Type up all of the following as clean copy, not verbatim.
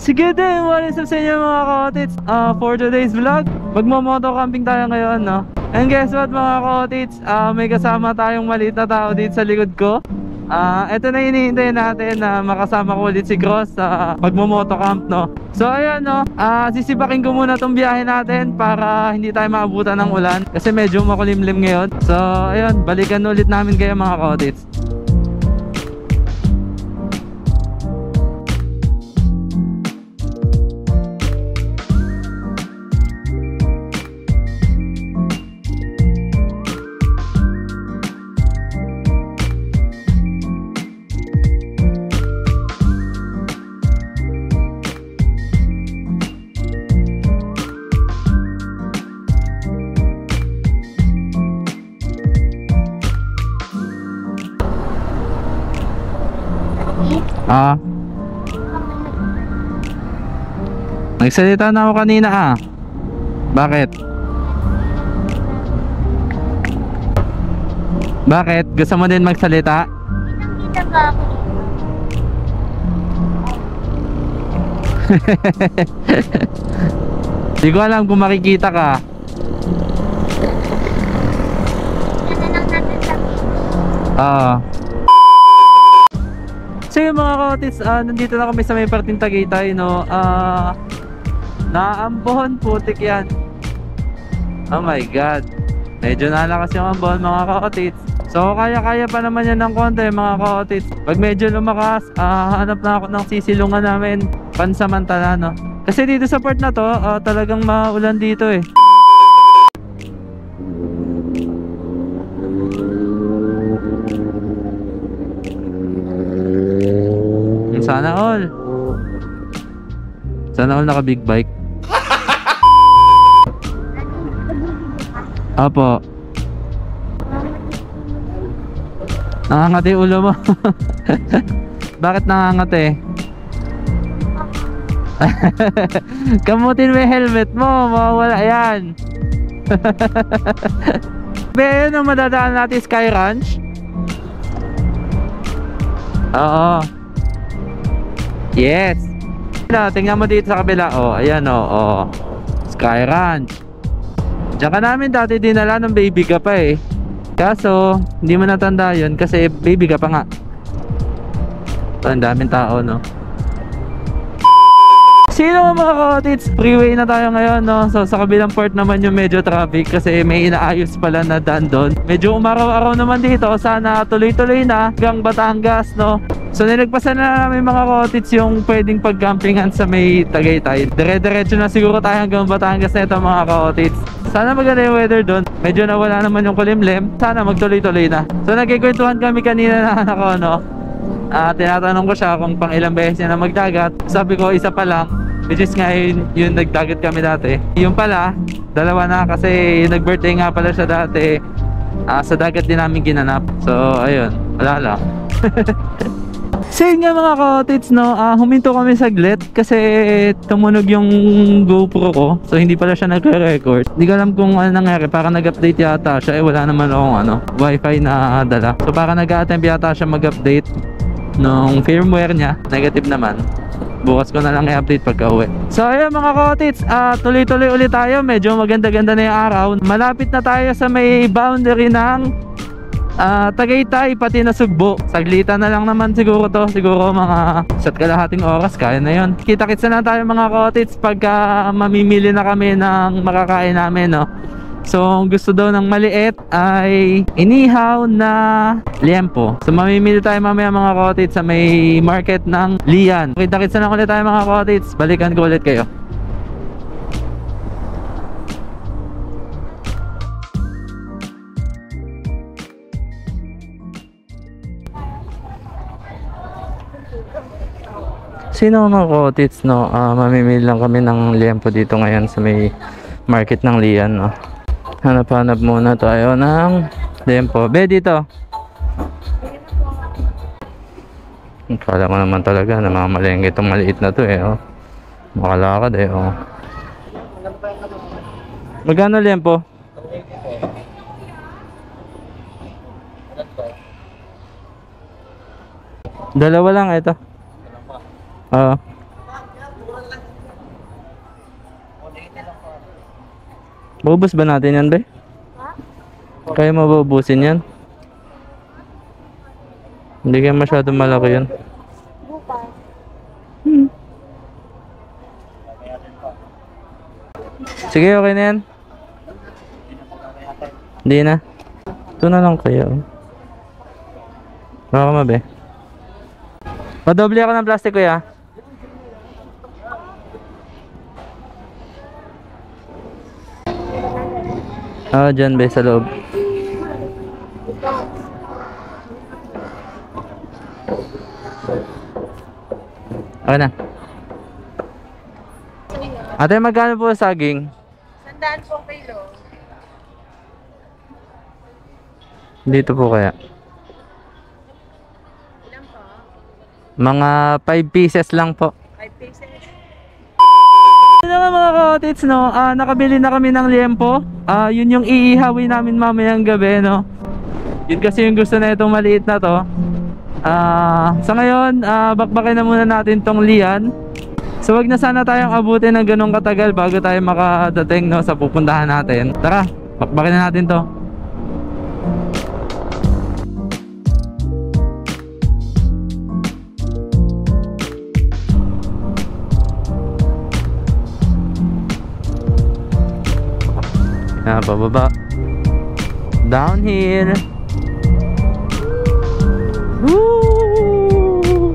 Sige din, what is up sa inyo mga ka-otits? For today's vlog, magmo-moto camping tayo ngayon, no? And guess what mga ka-otits? May kasama tayong maliit na tao dito sa likod ko. Ito na hinihintay natin na makasama ko ulit si Cross sa pagmo-moto camp, no? So ayan, no? Sisipakin ko muna tong biyahe natin para hindi tayo maabutan ng ulan kasi medyo makulimlim ngayon. So ayun, balikan ulit namin kayo mga ka-otits. Nagsalita na ako kanina Bakit? Bakit? Gusto mo din magsalita? Kita ba ako? Di ko alam kung makikita ka. Ano lang natin sabihin? So yung mga ka-otits, nandito na kami sa may parting Tagaytay, no? Naambon, putik yan. Oh my god, medyo nalakas yung ambon mga ka-otits. So kaya-kaya pa naman yan ng konti mga ka-otits. Pag medyo lumakas, hanap na ako ng sisilungan namin pansamantala, no? Kasi dito sa part na to, talagang maulan dito eh. Sana all naka big bike. Apo. Nangangati ulo mo. Bakit nangangati? Kamutin mo yung helmet mo, mawawala yan. Be, yun ang madadaan natin, Sky Ranch. Oo. Yes. Tingnan mo dito sa kabila. Oh, ayan oh. Sky Ranch. Diyan ka namin dati dinala ng baby ka pa eh. Kaso hindi mo natanda yun kasi baby ka pa nga. Ang daming tao, no? Sino mga ka-otits? Freeway na tayo ngayon, no? So sa kabilang port naman yung medyo traffic kasi may inaayos pala na daan doon. Medyo umaraw-araw naman dito. Sana tuloy-tuloy na hanggang Batangas, no? So nilagpasan na namin mga ka-otits yung pwedeng pag-campingan sa may Tagaytay. Dire-diretso na siguro tayo hanggang Batangas na ito mga ka-otits. Sana maganda yung weather doon. Medyo nawala naman yung kulimlim. Sana magtuloy-tuloy na. So nagkikwentuhan kami kanina na ako, no? Tinatanong ko siya kung pang ilang beses niya na magdagat. Sabi ko isa pa lang, which is nga yung nagdagat kami dati. Yung pala, dalawa na kasi yung nag-birthday nga pala siya dati. Sa dagat din namin ginanap. So ayun, wala lang. So yun nga mga ka-otits, no? Huminto kami saglit kasi tumunog yung GoPro ko. So hindi pala siya nagre-record. Hindi ko alam kung ano nangyari. Parang nag-update yata siya. Wala naman akong wifi na dala. So parang nag-attempt yata siya mag-update nung firmware niya. Negative naman. Bukas ko na lang i-update pagka uwi. So ayun mga ka-otits, tuloy-tuloy ulit tayo. Medyo maganda-ganda na yung araw. Malapit na tayo sa may boundary ng Tagaytay pati na Sugbo. Saglitan na lang naman siguro to. Siguro mga isa't kalahating oras, kaya na yun. Kita-kits na tayo mga ka-otits pagka mamimili na kami ng makakain namin, no? So gusto daw ng maliit ay inihaw na liempo. So mamimili tayo mamaya mga ka-otits sa may market ng Lian. Kita-kits na lang ulit tayo mga ka-otits. Balikan ko ulit kayo. Sino mga ka-otits, no? Mamimili lang kami ng liempo dito ngayon sa may market ng Lian, no? Hanap-hanap muna tayo ng liempo. Be, dito. Kala ko naman talaga na mamamalengke itong maliit na to eh, oh. Makalakad eh, oh. Magkano liempo? Dalawa lang ito. Bubus ba natin yan, be? Kaya mabubusin yan? Hindi kaya masyadong malaki yan. Bukas. Sige, okay na yan. Hindi na. Ito na lang kaya. Baka mabe. Padoble ako ng plastic, kuya. Dyan be, sa loob. Okay na. Ate, magkano po saging? 100 po kilo. Dito po kaya. Ilan po? Mga 5 pieces lang po. 5 pieces. Ano nga mga ka-otits, no? Nakabili na kami ng liempo. Yun yung iihawi namin mamayang gabi, no? Yun kasi yung gusto na itong maliit na to. Sa ngayon, bakbakin na muna natin tong lian. So wag na sana tayong abutin ng ganong katagal bago tayo makadating, no, sa pupuntahan natin. Tara, bakbakin na natin to. Pababa. Downhill. Woo!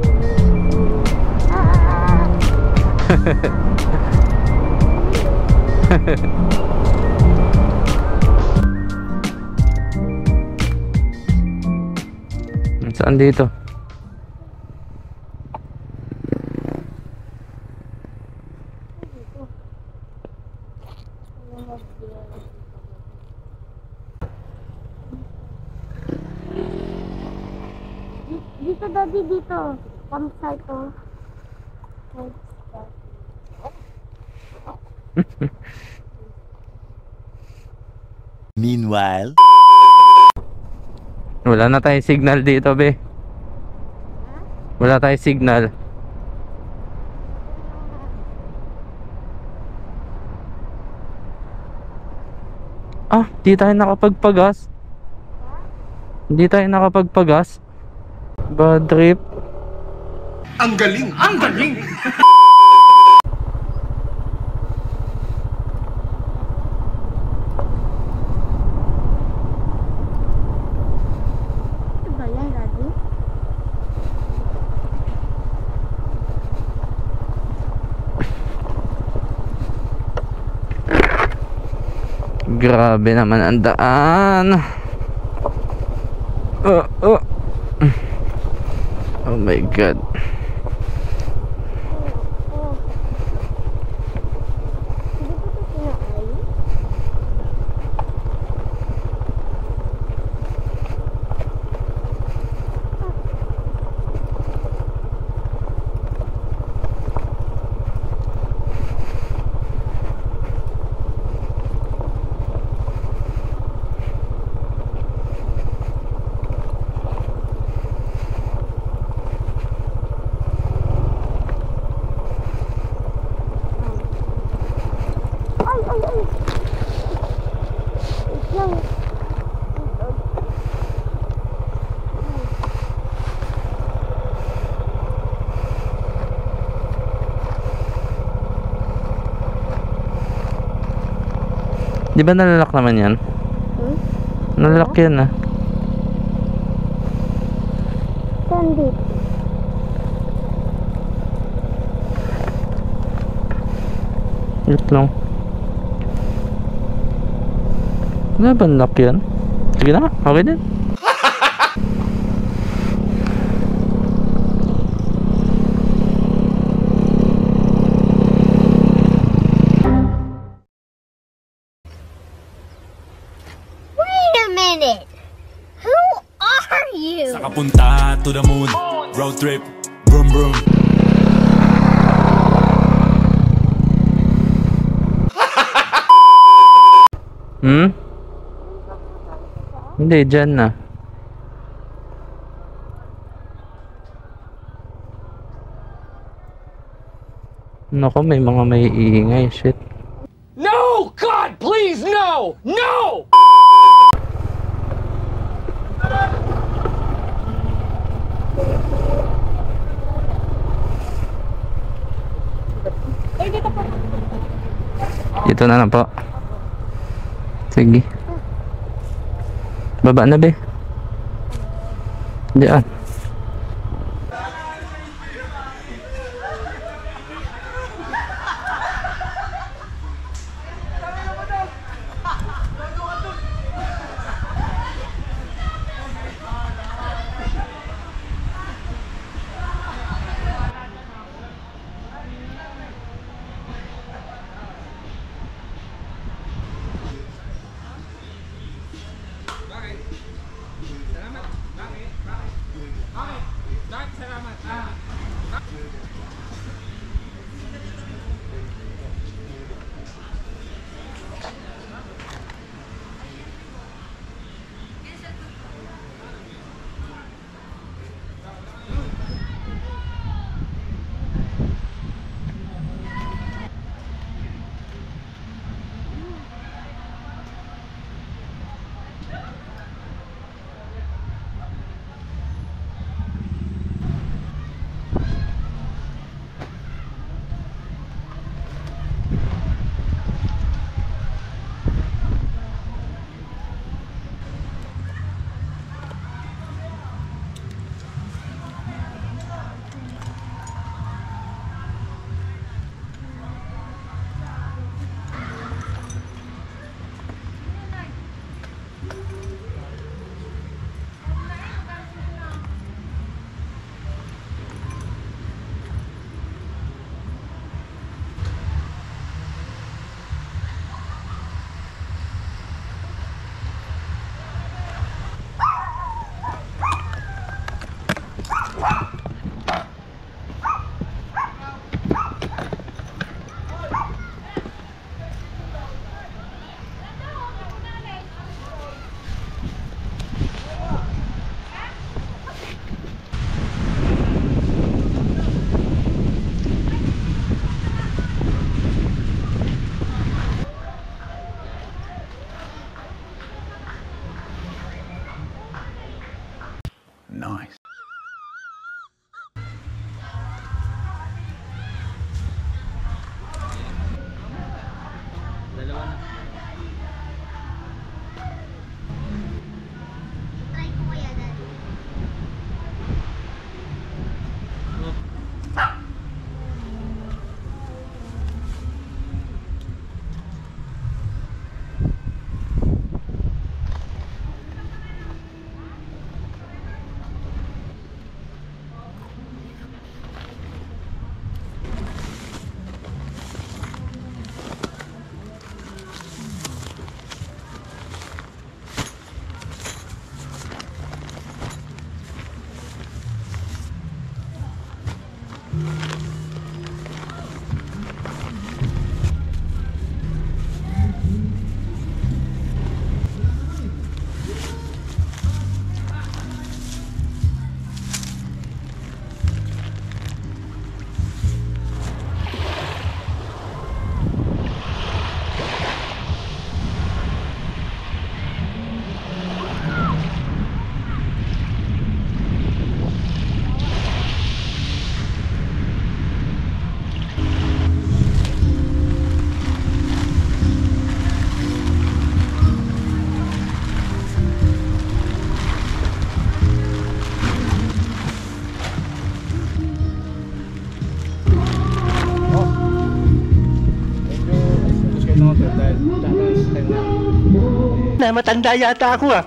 Saan dito? Dito, daddy, dito. Campsite to. Meanwhile, Wala na tayong signal dito, be. Wala tayong signal. Di tayo nakapagpagas. Hindi tayo nakapagpagas. Bad trip. ang galing! Ang galing! Ito ba yan, daddy? Grabe naman ang daan. Oh my god. Oh. Hindi ko ito kinaay. Wait lang. Di ba nalalak naman yan? Nalalak yan Saan dito? Wait lang. Wala ba lock yan? Sige na, okay din. Wait a minute! Who are you? Sa kapunta to the moon, road trip, vroom vroom. Hindi, dyan na. Nako, may mga may iingay. Shit. No! God, please, no! No! Dito na lang po. Sige. Baba na, be. Diyan. Nice. Try ko kaya, Daddy. Na matanda yata ako ah.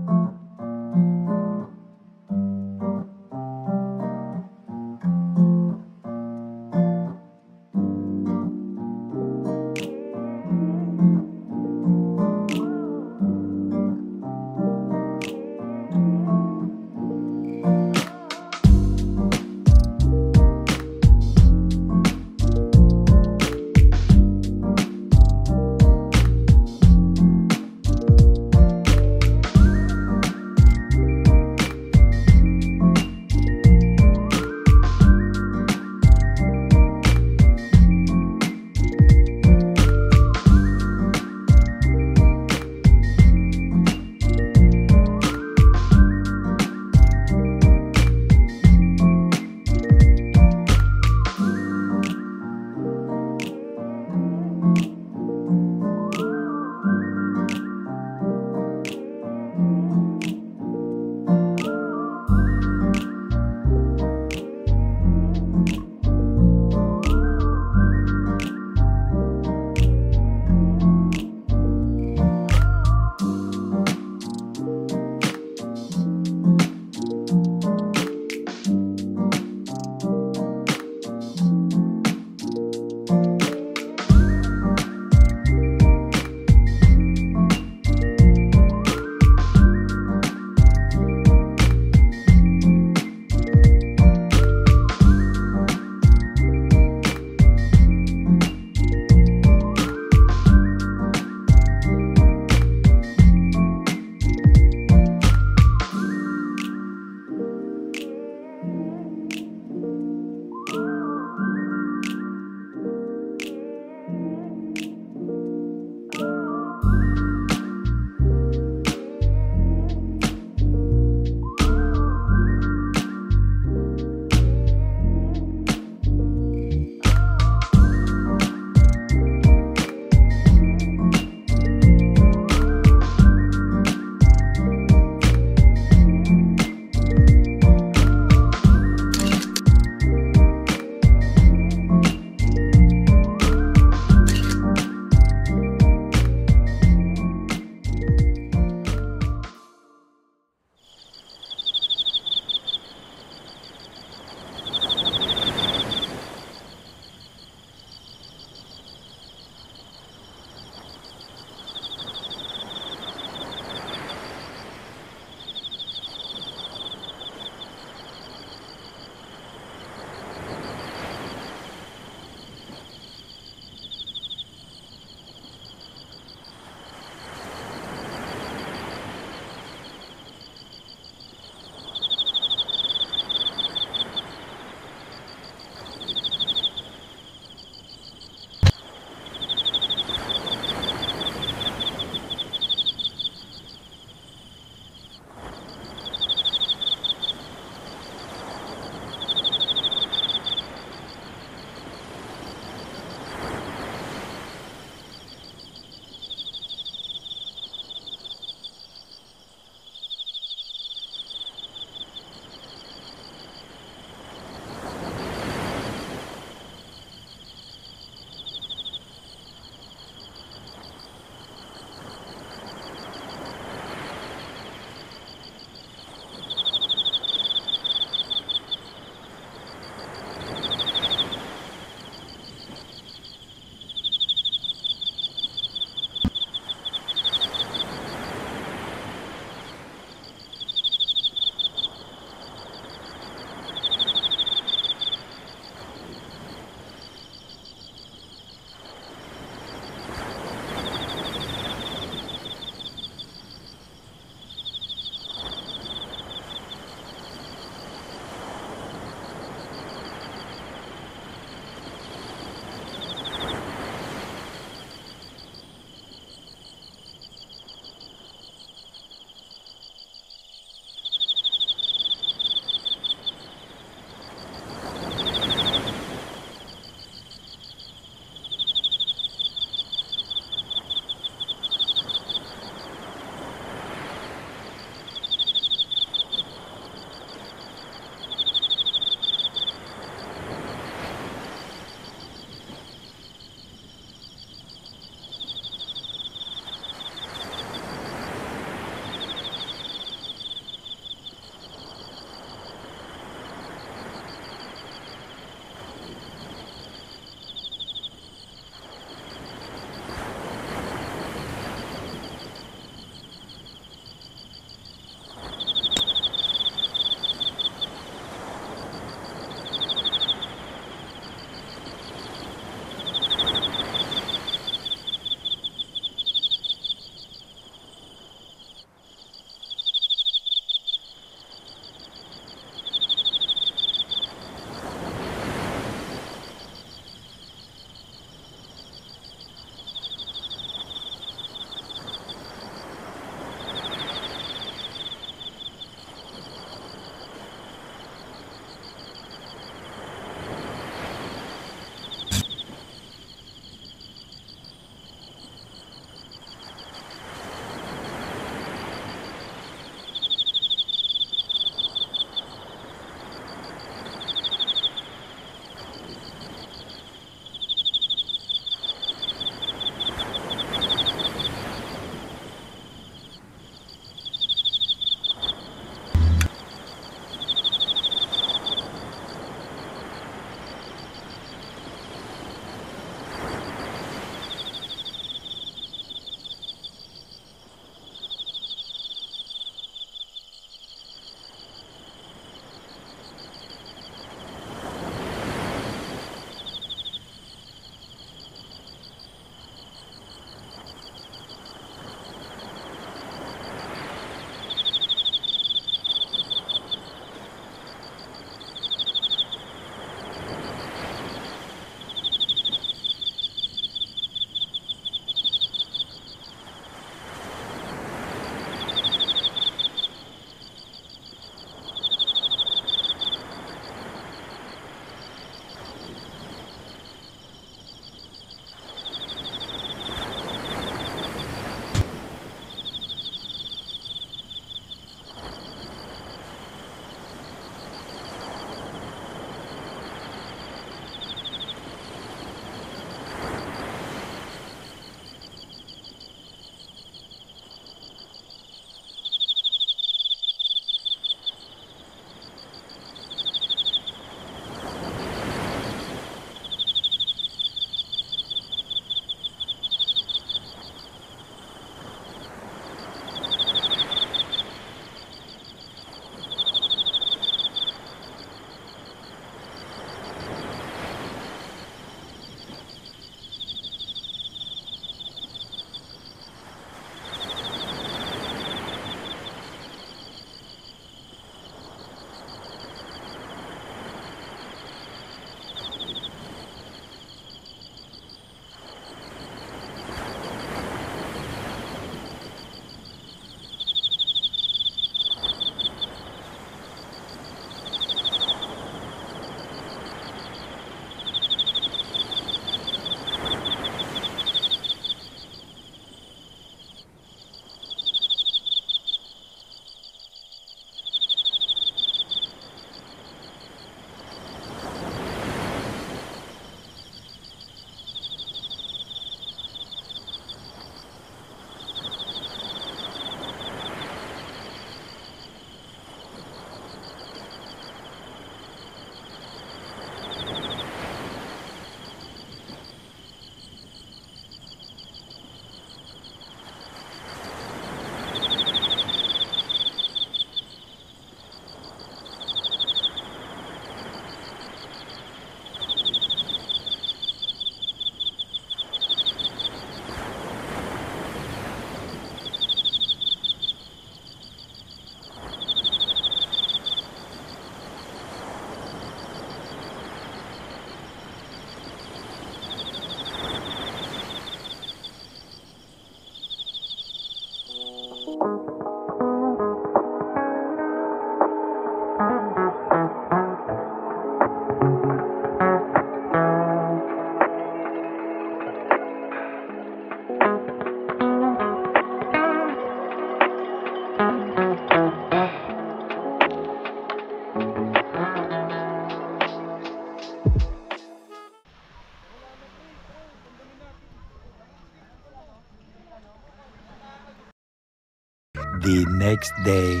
next day.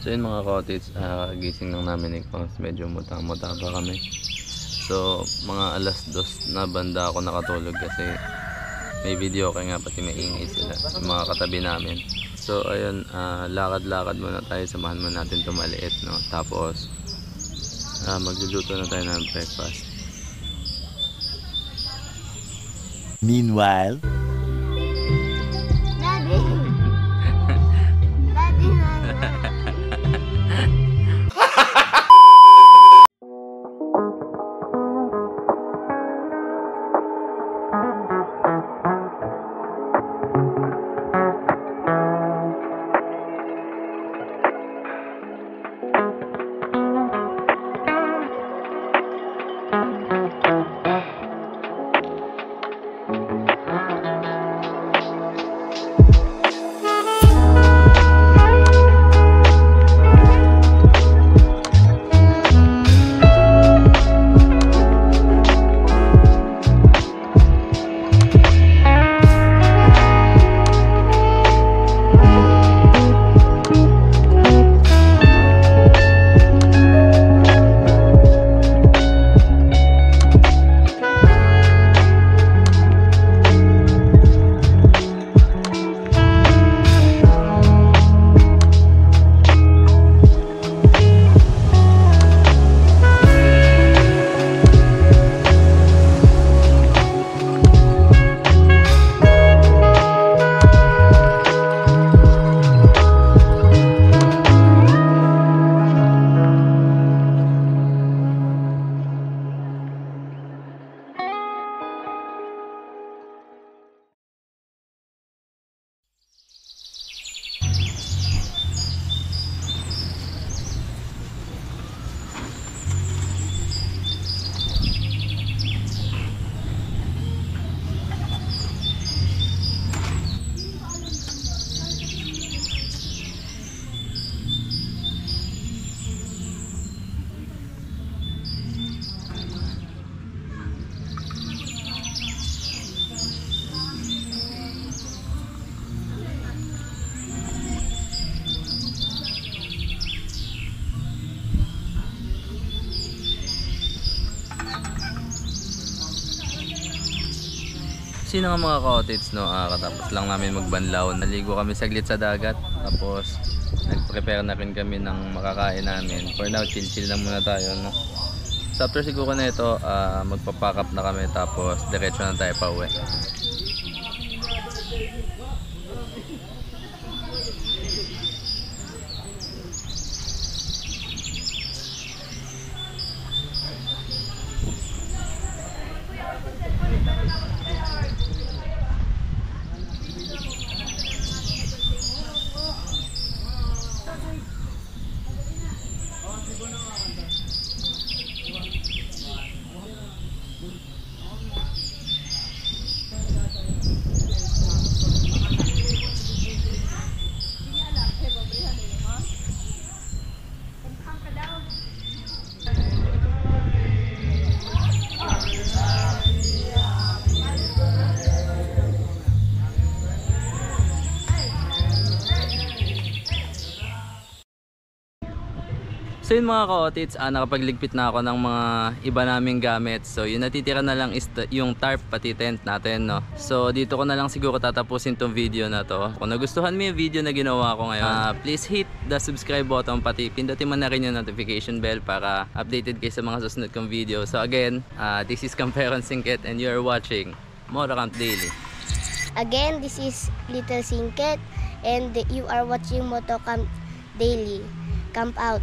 So yun mga cottage, gising lang namin ni Kongs, medyo muta-muta pa kami. So mga alas 2 na banda ako nakatulog kasi may video kaya nga pati may ingay sila, yung mga katabi namin. So ayun, lakad-lakad muna tayo, samahan muna natin ito maliit, no? Tapos magluluto na tayo ng breakfast. Meanwhile, Daddy! Daddy, Mama. Sino nga mga cottage, no? Katapos lang namin magbanlaw, naligo kami saglit sa dagat, tapos nag-prepare na rin kami ng makakain namin. For now, chill-chill lang muna tayo, no? So after siguro na ito, magpa-pack up na kami, tapos diretso na tayo pa uwi. So yun mga ka-otits, nakapagligpit na ako ng mga iba naming gamit. So yung natitira na lang is yung tarp pati tent natin, no? So dito ko na lang siguro tatapusin tong video na to. Kung nagustuhan mo yung video na ginawa ko ngayon, please hit the subscribe button, pati pindutin mo na rin yung notification bell para updated kayo sa mga susunod kong video. So again, this is Camperon Singket and you are watching Motocamp Daily. Again, this is Little Singket and you are watching Motocamp Daily. Camp out.